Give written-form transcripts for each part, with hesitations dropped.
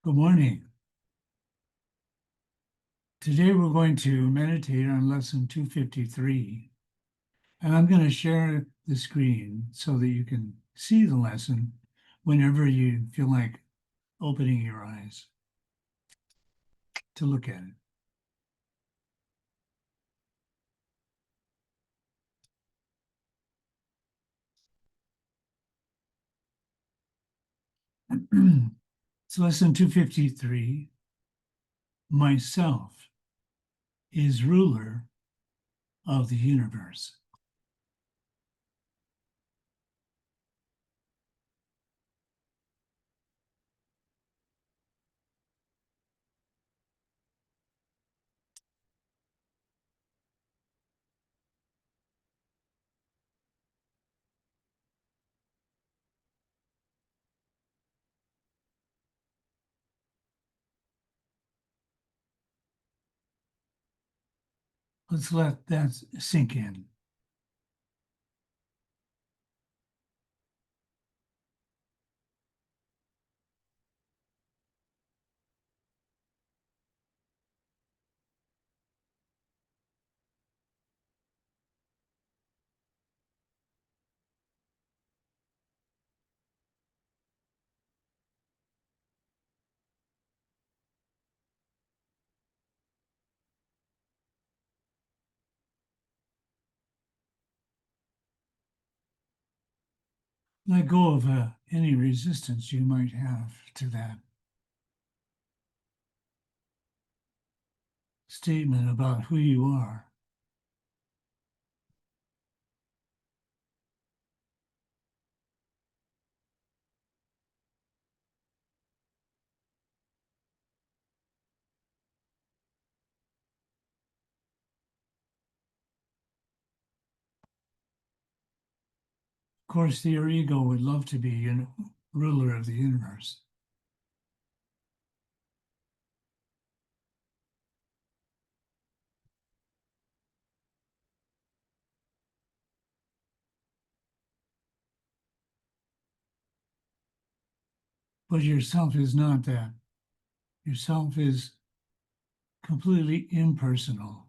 Good morning. Today we're going to meditate on lesson 253, and I'm going to share the screen so that you can see the lesson whenever you feel like opening your eyes to look at it. It's lesson 253. Myself is ruler of the universe. Let's let that sink in. Let go of any resistance you might have to that statement about who you are. Of course, your ego would love to be a ruler of the universe. But yourself is not that. Yourself is completely impersonal.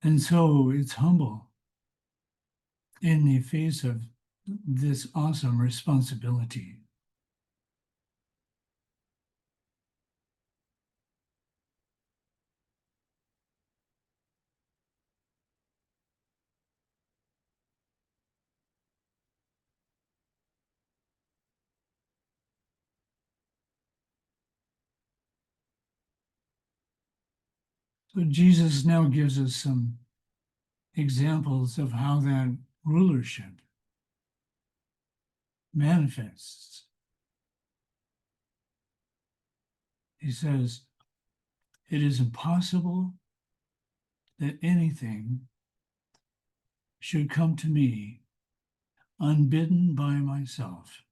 And so it's humble in the face of this awesome responsibility. So Jesus now gives us some examples of how that rulership manifests. He says, it is impossible that anything should come to me unbidden by myself.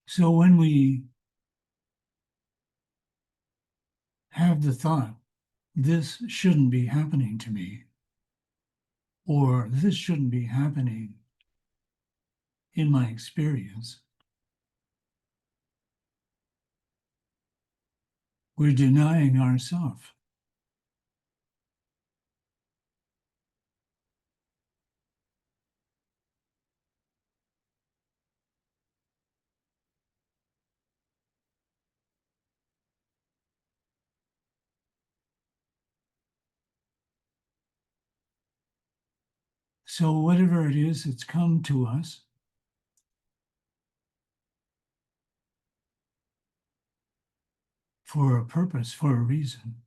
So when we have the thought, this shouldn't be happening to me, or this shouldn't be happening in my experience, we're denying ourselves. So whatever it is that's come to us, for a purpose, for a reason,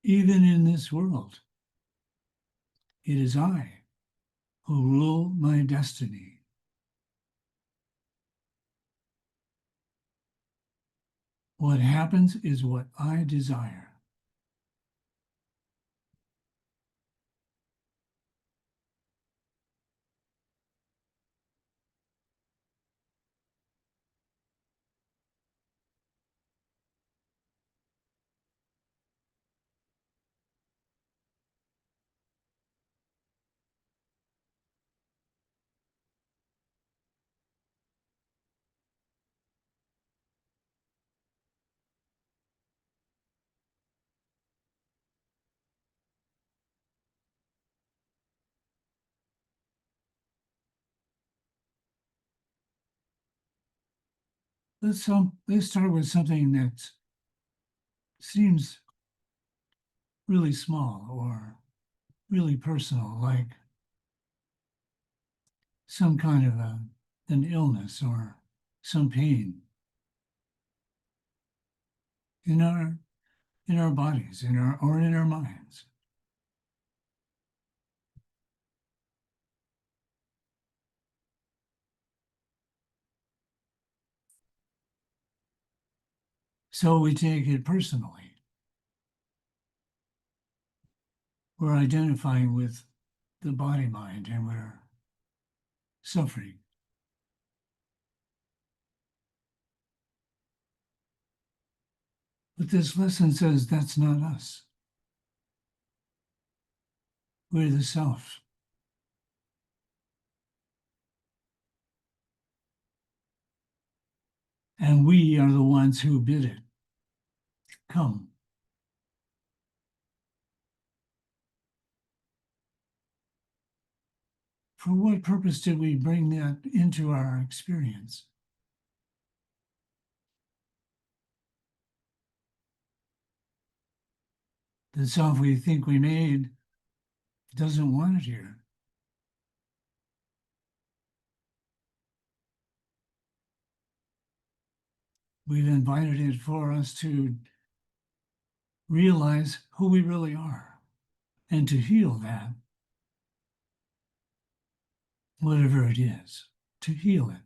even in this world. It is I who rule my destiny. What happens is what I desire. Let's start with something that seems really small or really personal, like some kind of an illness or some pain in our bodies, in our minds. So we take it personally. We're identifying with the body mind and we're suffering. But this lesson says that's not us. We're the self. And we are the ones who bid it come. For what purpose did we bring that into our experience? The self we think we made doesn't want it here. We've invited it for us to realize who we really are and to heal that, whatever it is, to heal it.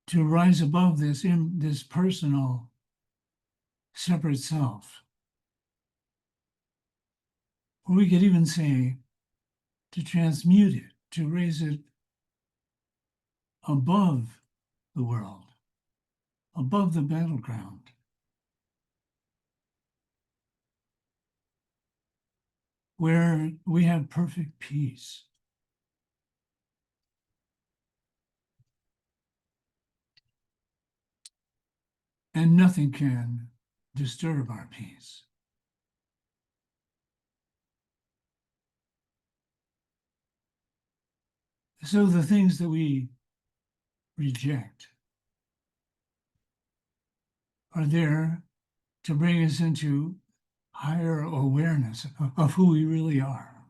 To rise above this personal, separate self. Or we could even say to transmute it, to raise it above the world, above the battleground. Where we have perfect peace. And nothing can disturb our peace. So the things that we reject are there to bring us into higher awareness of who we really are.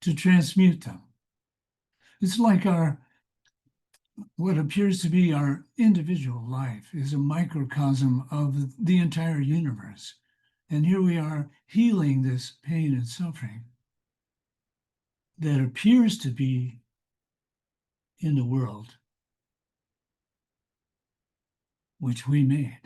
To transmute them. It's like what appears to be our individual life is a microcosm of the entire universe. And here we are healing this pain and suffering that appears to be in the world, which we made.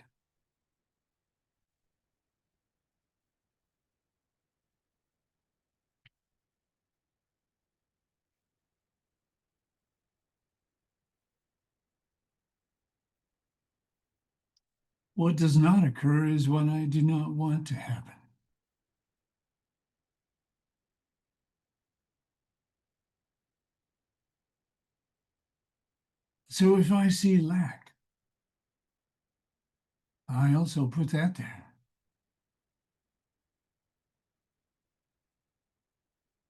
What does not occur is what I do not want to happen. So if I see lack, I also put that there.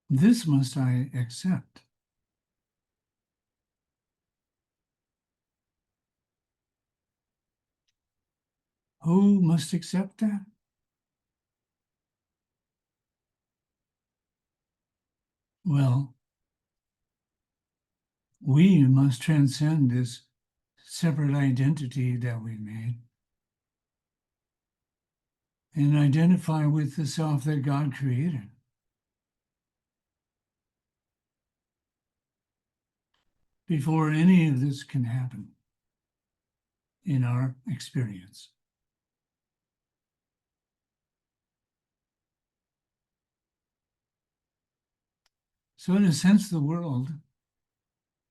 This must I accept. Who must accept that? Well, we must transcend this separate identity that we made and identify with the self that God created. Before any of this can happen in our experience. So in a sense, the world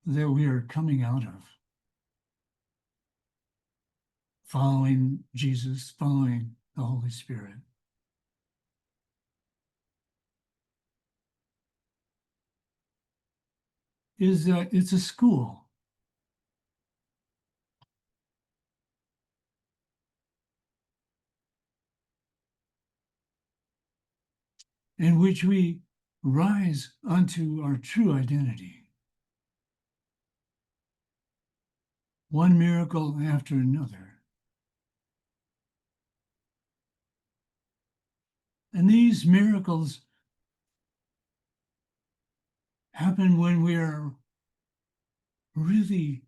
that we are coming out of, following Jesus, following the Holy Spirit, is it's a school. In which we rise unto our true identity. One miracle after another. And these miracles happen when we are really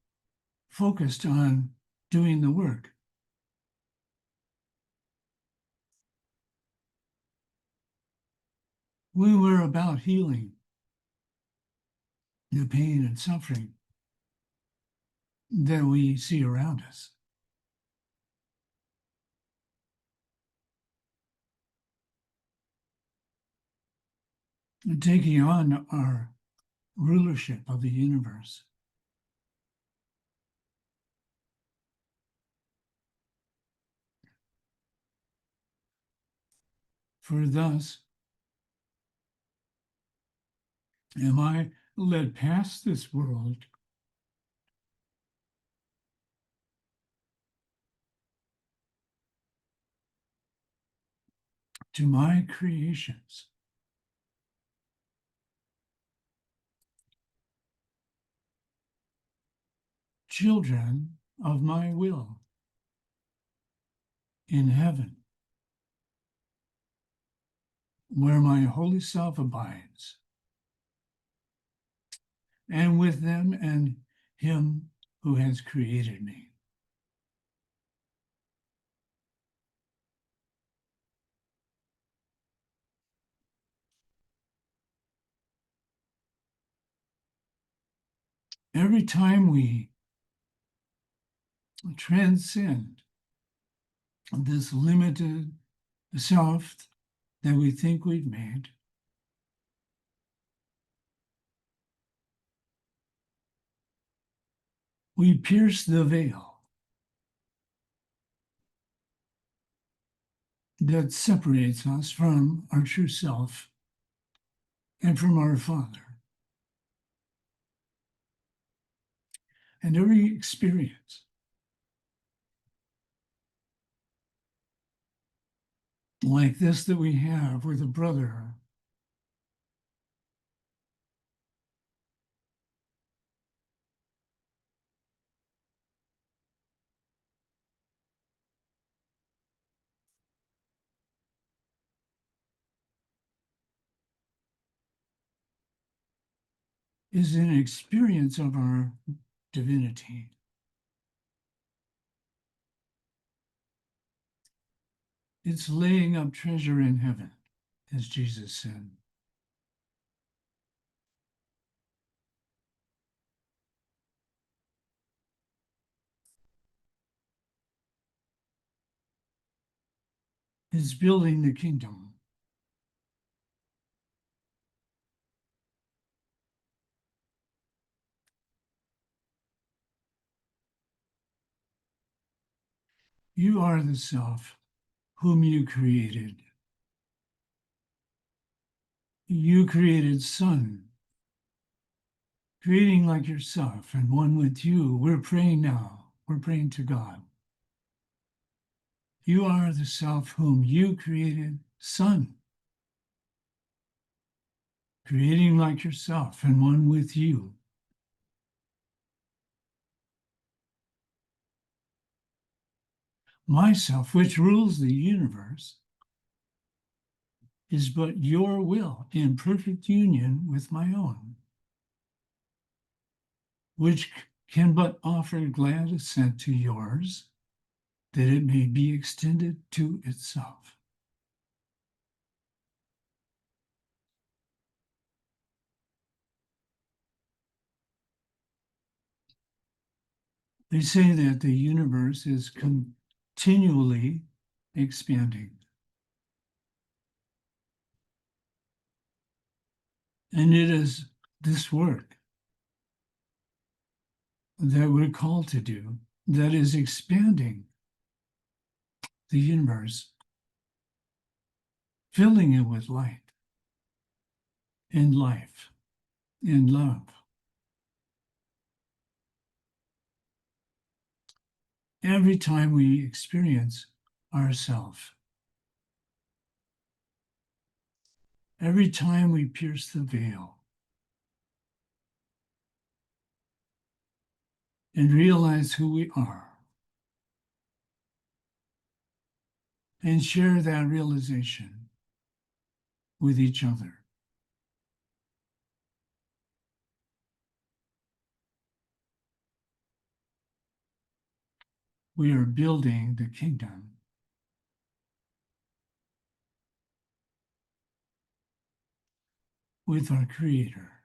focused on doing the work. We were about healing the pain and suffering that we see around us. And taking on our rulership of the universe. For thus am I led past this world to my creations. Children of my will in heaven, where my holy self abides, and with them and him who has created me. Every time we transcend this limited self that we think we've made, we pierce the veil that separates us from our true self and from our Father. And every experience like this that we have with a brother is an experience of our divinity. It's laying up treasure in heaven, as Jesus said. It's building the kingdom. You are the self whom you created. You created Son, creating like yourself and one with you. We're praying now. We're praying to God. You are the self whom you created, Son, creating like yourself and one with you. Myself, which rules the universe, is but your will in perfect union with my own. which can but offer glad assent to yours, that it may be extended to itself. They say that the universe is continually expanding. And it is this work that we're called to do that is expanding the universe, filling it with light and life and love. Every time we experience ourself, every time we pierce the veil and realize who we are and share that realization with each other, we are building the kingdom with our Creator.